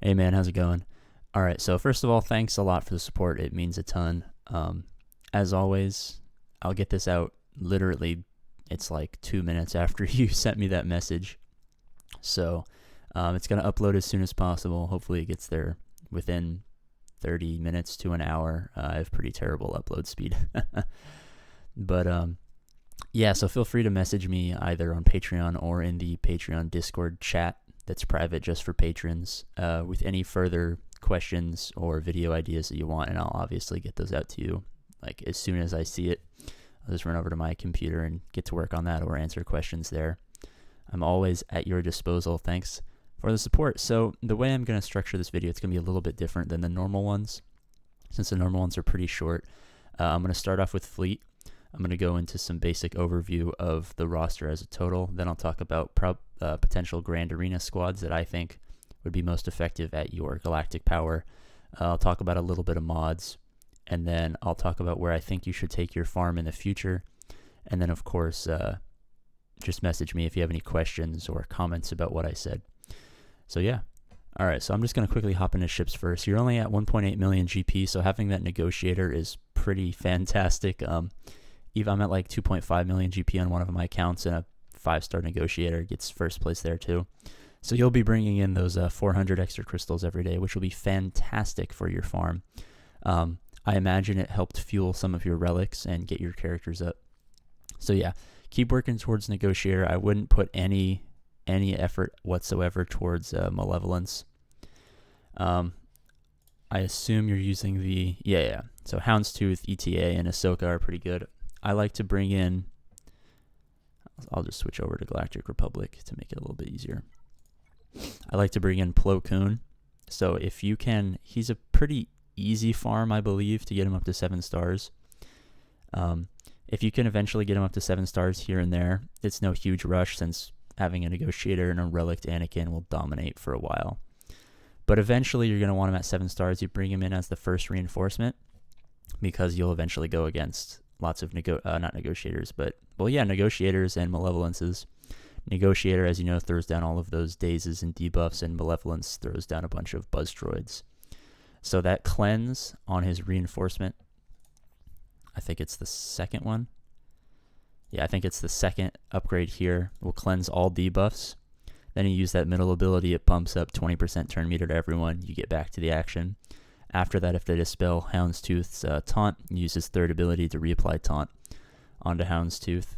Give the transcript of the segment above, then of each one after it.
Hey man, how's it going? All right, so first of all, thanks a lot for the support. It means a ton. As always, I'll get this out literally, it's like 2 minutes after you sent me that message. So it's going to upload as soon as possible. Hopefully, it gets there within 30 minutes to an hour. I have pretty terrible upload speed. But yeah, so feel free to message me either on Patreon or in the Patreon Discord chat that's private just for patrons with any further questions or video ideas that you want, and I'll obviously get those out to you like as soon as I see it. I'll just run over to my computer and get to work on that or answer questions there. I'm always at your disposal. Thanks for the support. So the way I'm going to structure this video, it's going to be a little bit different than the normal ones. Since the normal ones are pretty short, I'm going to start off with Fleet. I'm going to go into some basic overview of the roster as a total. Then I'll talk about potential Grand Arena squads that I think would be most effective at your Galactic Power. I'll talk about a little bit of mods. And then I'll talk about where I think you should take your farm in the future. And then, of course, just message me if you have any questions or comments about what I said. So, yeah. All right, so I'm just going to quickly hop into ships first. You're only at 1.8 million GP, so having that negotiator is pretty fantastic. Even I'm at like 2.5 million GP on one of my accounts, and a 5-star negotiator gets first place there too. So you'll be bringing in those 400 extra crystals every day, which will be fantastic for your farm. I imagine it helped fuel some of your relics and get your characters up. So yeah, keep working towards negotiator. I wouldn't put any effort whatsoever towards malevolence. I assume you're using the yeah. So Houndstooth, ETA, and Ahsoka are pretty good. I like to bring in, I'll just switch over to Galactic Republic to make it a little bit easier. I like to bring in Plo Koon. So if you can, he's a pretty easy farm, I believe, to get him up to 7 stars. If you can eventually get him up to 7 stars here and there, it's no huge rush since having a negotiator and a relict Anakin will dominate for a while. But eventually you're going to want him at 7 stars. You bring him in as the first reinforcement because you'll eventually go against lots of not negotiators, but negotiators and malevolences. Negotiator, as you know, throws down all of those dazes and debuffs, and malevolence throws down a bunch of buzz droids. So that cleanse on his reinforcement, I think it's the second one. Yeah, I think it's the second upgrade here. Will cleanse all debuffs. Then you use that middle ability, it bumps up 20% turn meter to everyone. You get back to the action. After that, if they dispel Houndstooth's taunt, use his third ability to reapply taunt onto Houndstooth.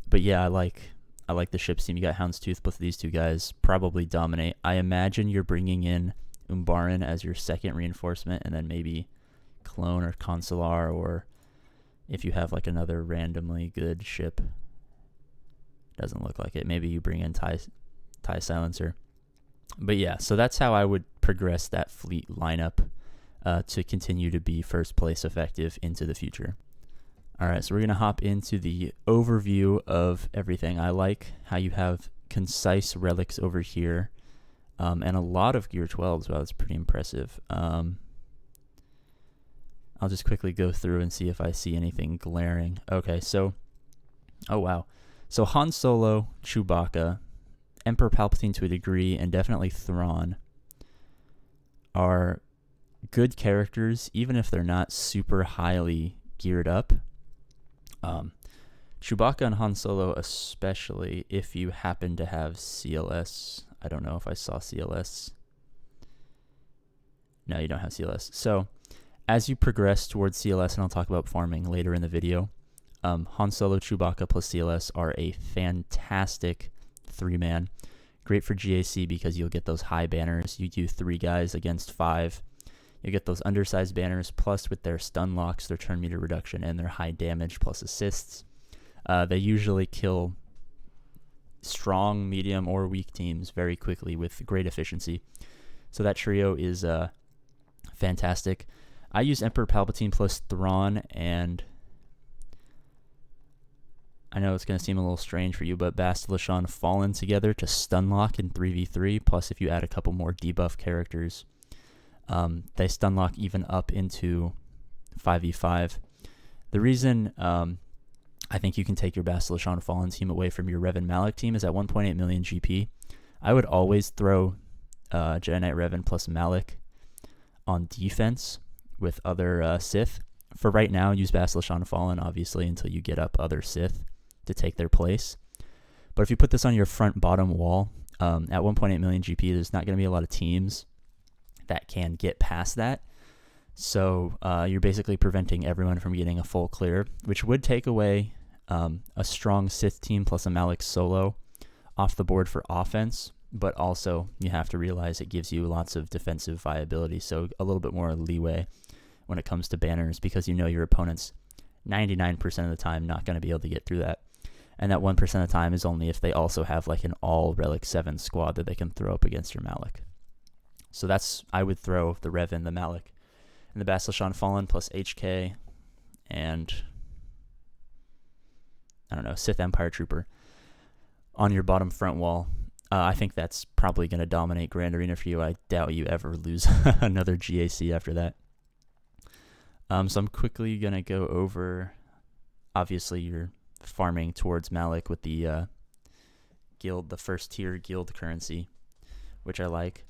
But yeah, I like the ship team. You got Houndstooth, both of these two guys probably dominate. I imagine you're bringing in Umbaran as your second reinforcement, and then maybe Clone or Consular, or if you have like another randomly good ship. Doesn't look like it. Maybe you bring in TIE Silencer. But yeah, so that's how I would progress that fleet lineup to continue to be first place effective into the future. All right, so we're going to hop into the overview of everything. I like how you have concise relics over here and a lot of Gear 12s. Wow, that's pretty impressive. I'll just quickly go through and see if I see anything glaring. Okay, so, oh wow. So Han Solo, Chewbacca, Emperor Palpatine to a degree, and definitely Thrawn are good characters, even if they're not super highly geared up. Chewbacca and Han Solo, especially if you happen to have CLS. I don't know if I saw CLS. No, you don't have CLS. So as you progress towards CLS, and I'll talk about farming later in the video, Han Solo, Chewbacca plus CLS are a fantastic 3-man. Great for GAC because you'll get those high banners. You do 3 guys against 5. You get those undersized banners, plus with their stun locks, their turn meter reduction, and their high damage plus assists. They usually kill strong, medium, or weak teams very quickly with great efficiency. So that trio is fantastic. I use Emperor Palpatine plus Thrawn, and I know it's going to seem a little strange for you, but Bastila Fallen together to stun lock in 3v3, plus if you add a couple more debuff characters, they stun lock even up into 5v5. The reason I think you can take your Bastila Fallen team away from your Revan Malak team is at 1.8 million GP. I would always throw Jedi Knight Revan plus Malik on defense with other Sith. For right now, use Basilisk Fallen, obviously, until you get up other Sith to take their place. But if you put this on your front bottom wall, at 1.8 million GP, there's not going to be a lot of teams that can get past that. So you're basically preventing everyone from getting a full clear, which would take away a strong Sith team plus a Malik solo off the board for offense. But also, you have to realize it gives you lots of defensive viability, so a little bit more leeway when it comes to banners, because you know your opponent's 99% of the time not going to be able to get through that. And that 1% of the time is only if they also have like an all Relic 7 squad that they can throw up against your Malik. So I would throw the Revan, the Malik, and the Basilisk Fallen plus HK and, I don't know, Sith Empire Trooper on your bottom front wall. I think that's probably going to dominate Grand Arena for you. I doubt you ever lose another GAC after that. So I'm quickly going to go over, obviously you're farming towards Malik with the guild, the first tier guild currency, which I like.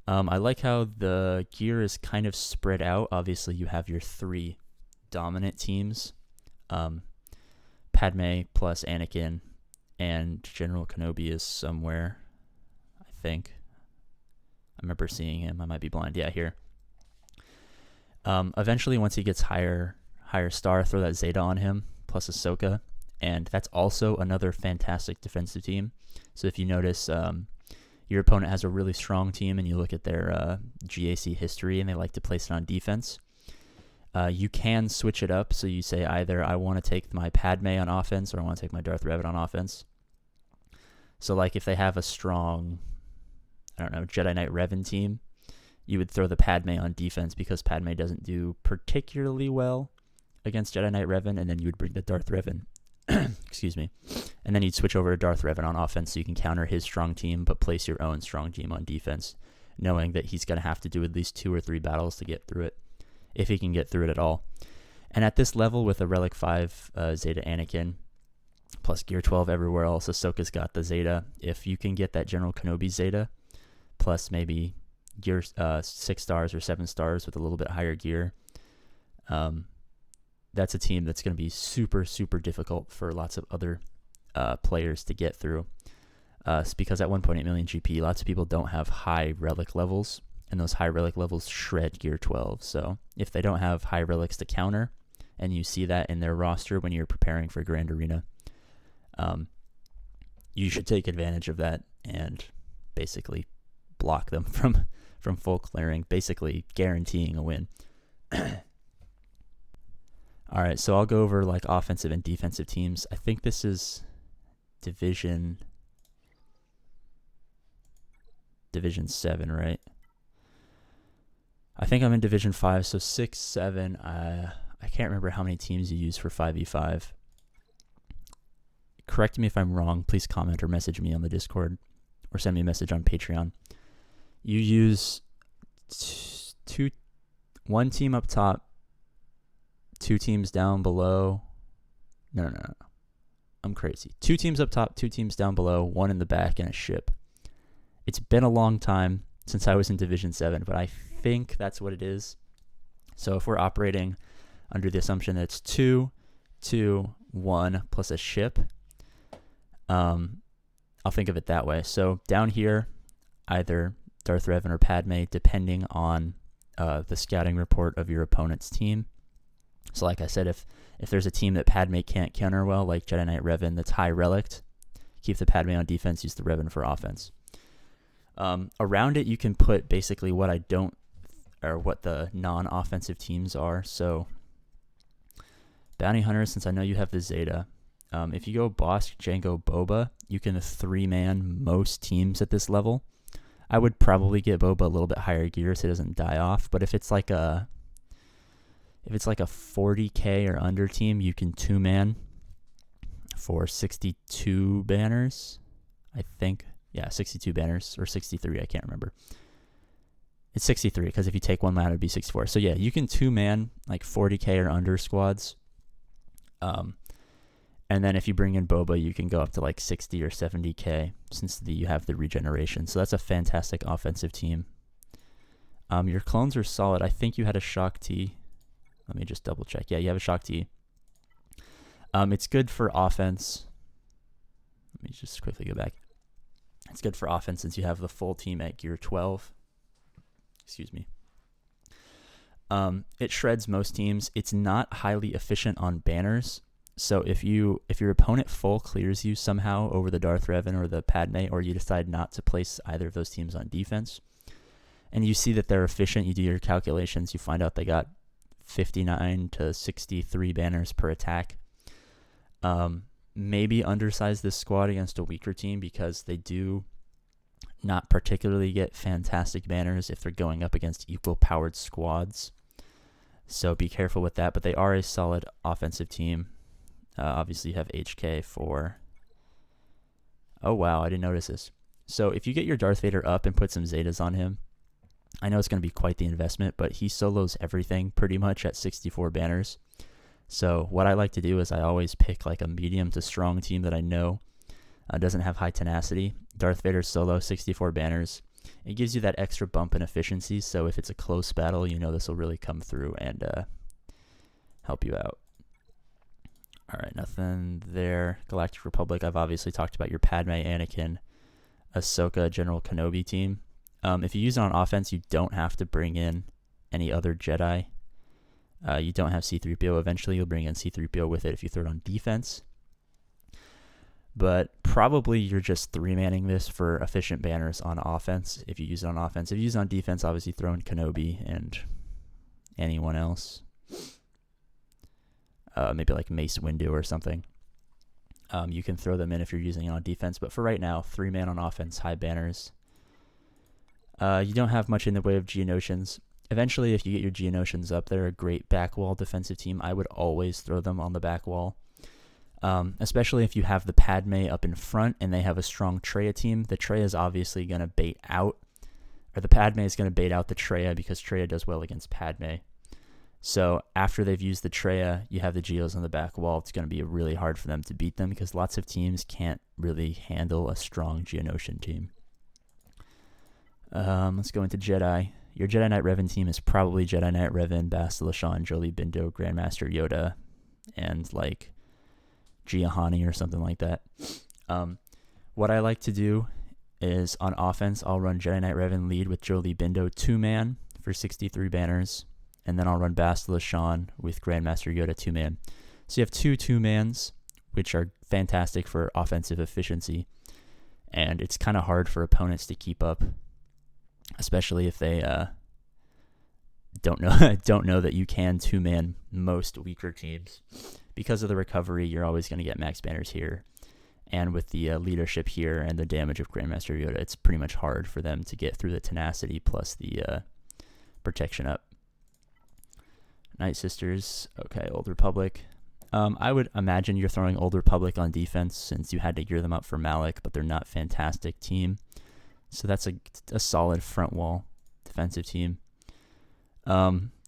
I like how the gear is kind of spread out. Obviously you have your 3 dominant teams, Padme plus Anakin, and General Kenobi is somewhere, I think. I remember seeing him. I might be blind. Yeah, here. Eventually, once he gets higher star, throw that Zeta on him, plus Ahsoka. And that's also another fantastic defensive team. So if you notice, your opponent has a really strong team, and you look at their GAC history, and they like to place it on defense. You can switch it up. So you say either I want to take my Padme on offense, or I want to take my Darth Revan on offense. So like if they have a strong, I don't know, Jedi Knight Revan team, you would throw the Padme on defense because Padme doesn't do particularly well against Jedi Knight Revan, and then you would bring the Darth Revan, excuse me, and then you'd switch over to Darth Revan on offense so you can counter his strong team, but place your own strong team on defense, knowing that he's going to have to do at least 2 or 3 battles to get through it, if he can get through it at all. And at this level, with a Relic 5 Zeta Anakin, plus Gear 12 everywhere else, Ahsoka's got the Zeta. If you can get that General Kenobi Zeta, plus maybe Gear 6 stars or 7 stars with a little bit higher gear, that's a team that's going to be super, super difficult for lots of other players to get through. Because at 1.8 million GP, lots of people don't have high relic levels, and those high relic levels shred Gear 12. So if they don't have high relics to counter, and you see that in their roster when you're preparing for Grand Arena, you should take advantage of that and basically block them from full clearing, basically guaranteeing a win. All right, so I'll go over like offensive and defensive teams. I think this is Division 7, right? I think I'm in Division 5, so 6, 7. I can't remember how many teams you use for 5v5. Correct me if I'm wrong. Please comment or message me on the Discord, or send me a message on Patreon. You use one team up top, 2 teams down below. No. I'm crazy. 2 teams up top, 2 teams down below, 1 in the back, and a ship. It's been a long time since I was in Division 7, but I think that's what it is. So if we're operating under the assumption that it's 2, 2, 1 plus a ship, I'll think of it that way. So down here, either Darth Revan or Padme, depending on the scouting report of your opponent's team. So like I said, if there's a team that Padme can't counter well, like Jedi Knight Revan that's high relict, keep the Padme on defense, use the Revan for offense. Around it, you can put basically what the non-offensive teams are. So Bounty Hunter, since I know you have the Zeta, if you go Bosk, Jango, Boba, you can 3-man most teams at this level. I would probably get Boba a little bit higher gear so it doesn't die off, but if it's like a 40k or under team, you can 2-man for 62 banners, I think. Yeah, 62 banners, or 63, I can't remember. It's 63, because if you take 1 man, it would be 64. So yeah, you can 2-man like 40k or under squads. And then if you bring in Boba, you can go up to like 60 or 70k since you have the regeneration. So that's a fantastic offensive team. Your clones are solid. I think you had a Shock T. Let me just double check. Yeah, you have a Shock T. It's good for offense. Let me just quickly go back. It's good for offense since you have the full team at gear 12. Excuse me. It shreds most teams. It's not highly efficient on banners. So if your opponent full clears you somehow over the Darth Revan or the Padme, or you decide not to place either of those teams on defense, and you see that they're efficient, you do your calculations, you find out they got 59 to 63 banners per attack. Maybe undersize this squad against a weaker team because they do not particularly get fantastic banners if they're going up against equal powered squads. So be careful with that, but they are a solid offensive team. Obviously, you have HK for... Oh, wow, I didn't notice this. So if you get your Darth Vader up and put some Zetas on him, I know it's going to be quite the investment, but he solos everything pretty much at 64 banners. So what I like to do is I always pick like a medium to strong team that I know doesn't have high tenacity. Darth Vader solo, 64 banners. It gives you that extra bump in efficiency, so if it's a close battle, you know this will really come through and help you out. All right, nothing there. Galactic Republic, I've obviously talked about your Padme, Anakin, Ahsoka, General Kenobi team. If you use it on offense, you don't have to bring in any other Jedi. You don't have C-3PO. Eventually, you'll bring in C-3PO with it if you throw it on defense. But probably you're just 3-manning this for efficient banners on offense if you use it on offense. If you use it on defense, obviously throw in Kenobi and anyone else. Maybe like Mace Windu or something. You can throw them in if you're using it on defense. But for right now, 3-man on offense, high banners. You don't have much in the way of Geonosians. Eventually, if you get your Geonosians up, they're a great back wall defensive team. I would always throw them on the back wall. Especially if you have the Padme up in front and they have a strong Traya team. The Traya is obviously going to bait out, or the Padme is going to bait out the Traya because Traya does well against Padme. So after they've used the Traya, you have the Geos on the back wall. It's going to be really hard for them to beat them because lots of teams can't really handle a strong Geonosian team. Let's go into Jedi. Your Jedi Knight Revan team is probably Jedi Knight Revan, Bastila Shan, Jolee Bindo, Grandmaster Yoda, and like Giahani or something like that. What I like to do is on offense, I'll run Jedi Knight Revan lead with Jolee Bindo 2-man for 63 banners, and then I'll run Bastila Shan with Grandmaster Yoda 2-man. So you have 2-2-mans, which are fantastic for offensive efficiency, and it's kind of hard for opponents to keep up, especially if they don't know that you can 2-man most weaker teams. Because of the recovery, you're always going to get max banners here. And with the leadership here and the damage of Grandmaster Yoda, it's pretty much hard for them to get through the tenacity plus the protection up. Night Sisters, okay, Old Republic. I would imagine you're throwing Old Republic on defense since you had to gear them up for Malik, but they're not fantastic team. So that's a solid front wall defensive team.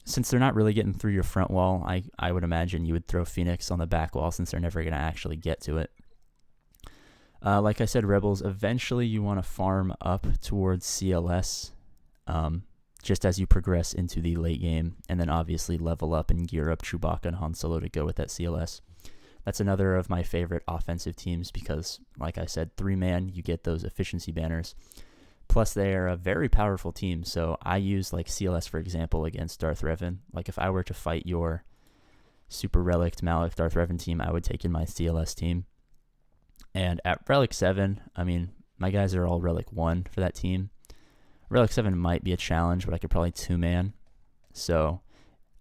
Since they're not really getting through your front wall, I would imagine you would throw Phoenix on the back wall since they're never going to actually get to it. Like I said, Rebels, eventually you want to farm up towards CLS just as you progress into the late game, and then obviously level up and gear up Chewbacca and Han Solo to go with that CLS. That's another of my favorite offensive teams because, like I said, 3-man, you get those efficiency banners. Plus, they are a very powerful team, so I use like CLS, for example, against Darth Revan. Like if I were to fight your Super Relic Malik Darth Revan team, I would take in my CLS team. And at Relic 7, I mean, my guys are all Relic 1 for that team. Relic 7 might be a challenge, but I could probably 2-man. So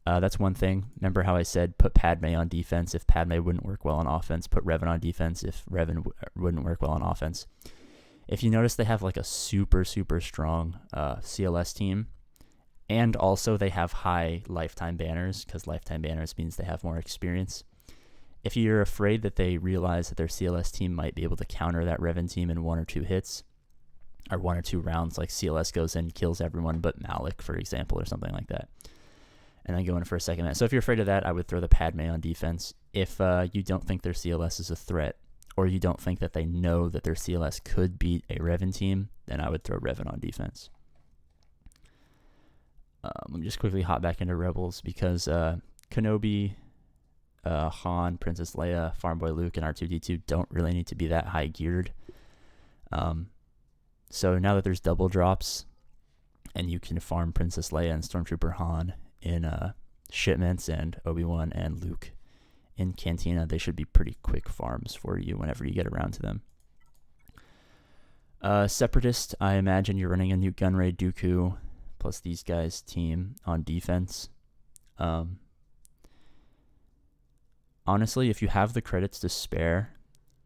that's one thing. Remember how I said put Padme on defense if Padme wouldn't work well on offense, put Revan on defense if Revan wouldn't work well on offense. If you notice, they have like a super, super strong CLS team, and also they have high lifetime banners because lifetime banners means they have more experience. If you're afraid that they realize that their CLS team might be able to counter that Revan team in 1 or 2 hits, or 1 or 2 rounds, like CLS goes in, kills everyone but Malik, for example, or something like that, and then go in for a second match. So if you're afraid of that, I would throw the Padme on defense. If you don't think their CLS is a threat, or you don't think that they know that their CLS could beat a Revan team, then I would throw Revan on defense. Let me just quickly hop back into Rebels because Kenobi, Han, Princess Leia, Farm Boy Luke, and R2-D2 don't really need to be that high geared. So now that there's double drops, and you can farm Princess Leia and Stormtrooper Han in shipments, and Obi-Wan and Luke in Cantina, they should be pretty quick farms for you whenever you get around to them. Separatist, I imagine you're running a new Gunray Dooku plus these guys' team on defense. Honestly, if you have the credits to spare,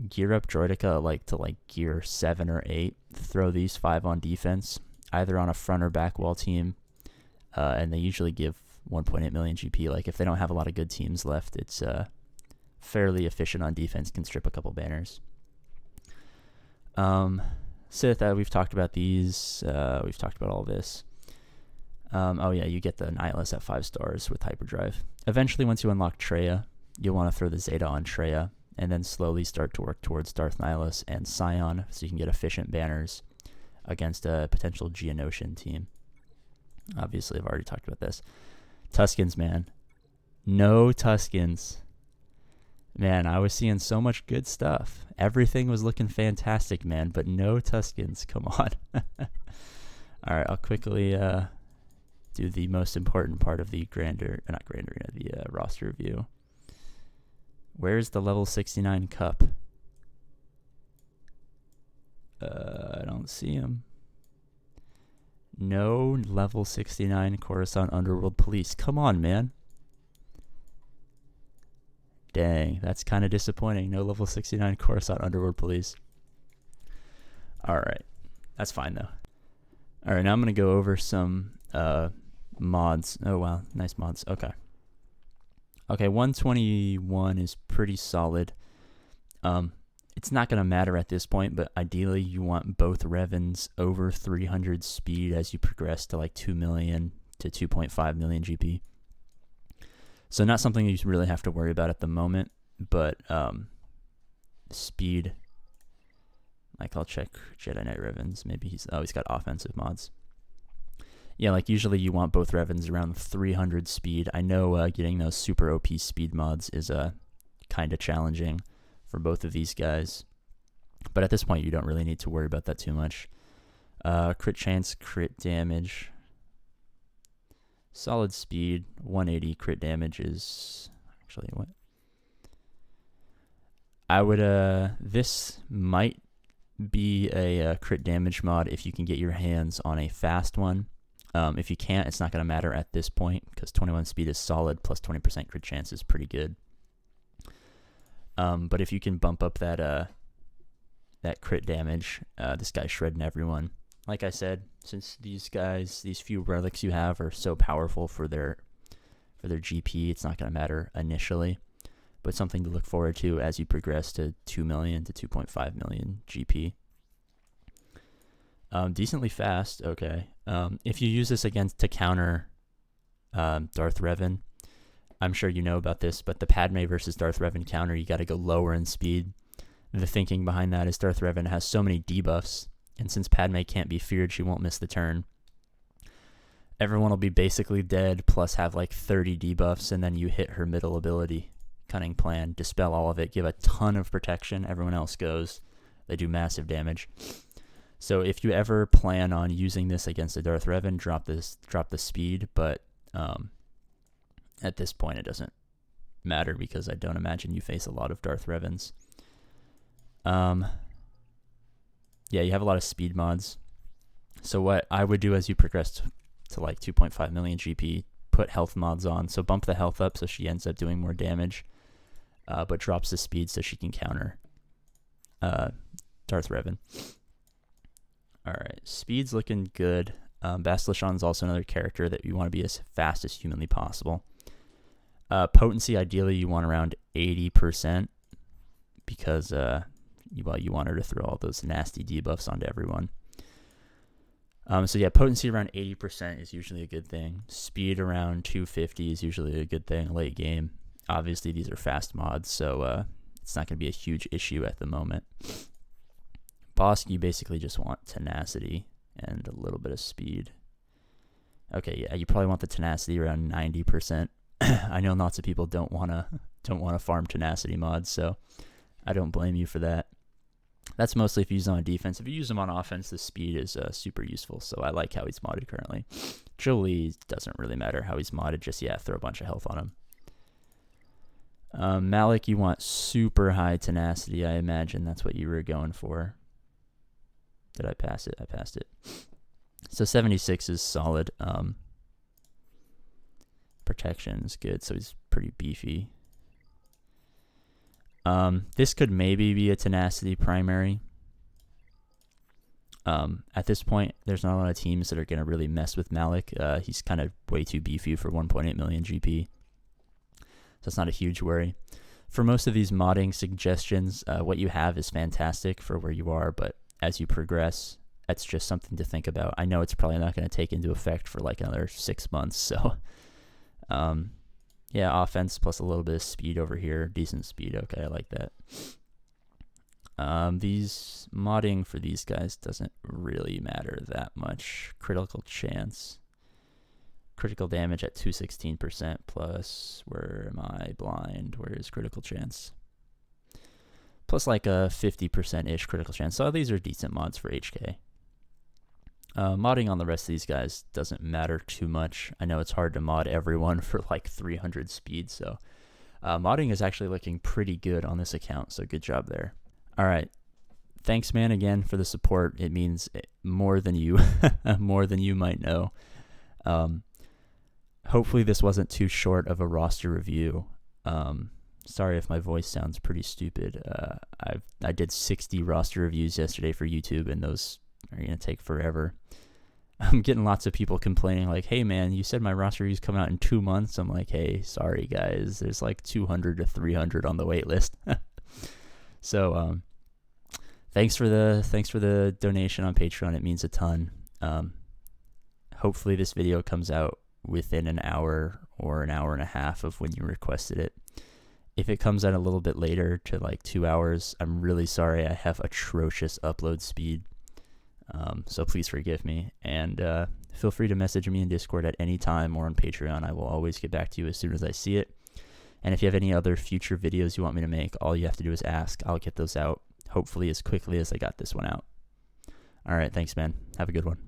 gear up Droideka to gear 7 or 8. Throw these 5 on defense, either on a front or back wall team, and they usually give 1.8 million GP. Like, if they don't have a lot of good teams left, it's fairly efficient on defense, can strip a couple banners. Sith, we've talked about these. We've talked about all this. Oh yeah, you get the Nihilus at 5 stars with hyperdrive. Eventually, once you unlock Traya, you'll want to throw the Zeta on Traya, and then slowly start to work towards Darth Nihilus and Scion, so you can get efficient banners against a potential Geonosian team. Obviously, I've already talked about this. Tuskens, man. No Tuskens. Man, I was seeing so much good stuff. Everything was looking fantastic, man, but no Tuskens. Come on. All right, I'll quickly do the most important part of the the roster review. Where's the level 69 cup? I don't see him. No level 69 Coruscant Underworld Police. Come on, man. Dang, that's kind of disappointing. No level 69 Coruscant Underworld Police. Alright. That's fine, though. Alright, now I'm going to go over some mods. Oh, wow. Nice mods. Okay. Okay, 121 is pretty solid. It's not going to matter at this point, but ideally you want both Revans over 300 speed as you progress to 2 million to 2.5 million GP. So not something you really have to worry about at the moment, but speed, I'll check Jedi Knight Revans. Maybe he's got offensive mods. Yeah, usually you want both Revans around 300 speed. I know getting those super OP speed mods is kind of challenging for both of these guys, but at this point you don't really need to worry about that too much. Crit chance, crit damage, solid speed, 180 crit damage is actually what I would this might be a crit damage mod if you can get your hands on a fast one. If you can't, it's not going to matter at this point because 21 speed is solid plus 20% crit chance is pretty good. But if you can bump up that crit damage, this guy's shredding everyone. Like I said, since these few relics you have are so powerful for their GP, it's not going to matter initially, but something to look forward to as you progress to 2 million to 2.5 million GP. Decently fast, okay. If you use this to counter Darth Revan, I'm sure you know about this, but the Padme versus Darth Revan counter, you got to go lower in speed. The thinking behind that is Darth Revan has so many debuffs, and since Padme can't be feared, she won't miss the turn. Everyone will be basically dead, plus have 30 debuffs, and then you hit her middle ability. Cunning plan, dispel all of it, give a ton of protection, everyone else goes. They do massive damage. So if you ever plan on using this against a Darth Revan, drop the speed, but at this point it doesn't matter because I don't imagine you face a lot of Darth Revans. Yeah, you have a lot of speed mods. So what I would do as you progress to 2.5 million GP, put health mods on. So bump the health up so she ends up doing more damage, but drops the speed so she can counter Darth Revan. Alright, speed's looking good. Bastila is also another character that you want to be as fast as humanly possible. Potency, ideally, you want around 80% because you want her to throw all those nasty debuffs onto everyone. So yeah, potency around 80% is usually a good thing. Speed around 250 is usually a good thing late game. Obviously, these are fast mods, so it's not going to be a huge issue at the moment. Boss, you basically just want tenacity and a little bit of speed. Okay, yeah, you probably want the tenacity around 90%. I know lots of people don't wanna farm tenacity mods, so I don't blame you for that. That's mostly if you use them on defense. If you use them on offense, the speed is super useful, so I like how he's modded currently. Jolie doesn't really matter how he's modded, just, yeah, throw a bunch of health on him. Malik, you want super high tenacity, I imagine. That's what you were going for. Did I pass it? I passed it. So 76 is solid. Protection is good, so he's pretty beefy. This could maybe be a tenacity primary. At this point, there's not a lot of teams that are going to really mess with Malik. He's kind of way too beefy for 1.8 million GP. So it's not a huge worry. For most of these modding suggestions, what you have is fantastic for where you are, but as you progress, that's just something to think about. I know it's probably not going to take into effect for like another 6 months, so yeah, offense plus a little bit of speed over here. Decent speed. Okay, I like that. These modding for these guys doesn't really matter that much. Critical chance. Critical damage at 216% plus, where am I blind? Where is critical chance? Plus like a 50%-ish critical chance. So these are decent mods for HK. Modding on the rest of these guys doesn't matter too much. I know it's hard to mod everyone for like 300 speed, so modding is actually looking pretty good on this account, so good job there. All right, thanks, man, again for the support. It means more than you more than you might know. Hopefully this wasn't too short of a roster review. Sorry if my voice sounds pretty stupid. I did 60 roster reviews yesterday for YouTube, and those are going to take forever. I'm getting lots of people complaining like, hey man, you said my roster reviews come out in 2 months. I'm like, hey, sorry guys, there's like 200 to 300 on the wait list. So thanks for the donation on Patreon. It means a ton. Hopefully this video comes out within an hour or an hour and a half of when you requested it. If it comes out a little bit later to like 2 hours, I'm really sorry. I have atrocious upload speed. So please forgive me, and feel free to message me in Discord at any time or on Patreon. I will always get back to you as soon as I see it. And if you have any other future videos you want me to make, all you have to do is ask. I'll get those out, hopefully as quickly as I got this one out. All right, thanks, man. Have a good one.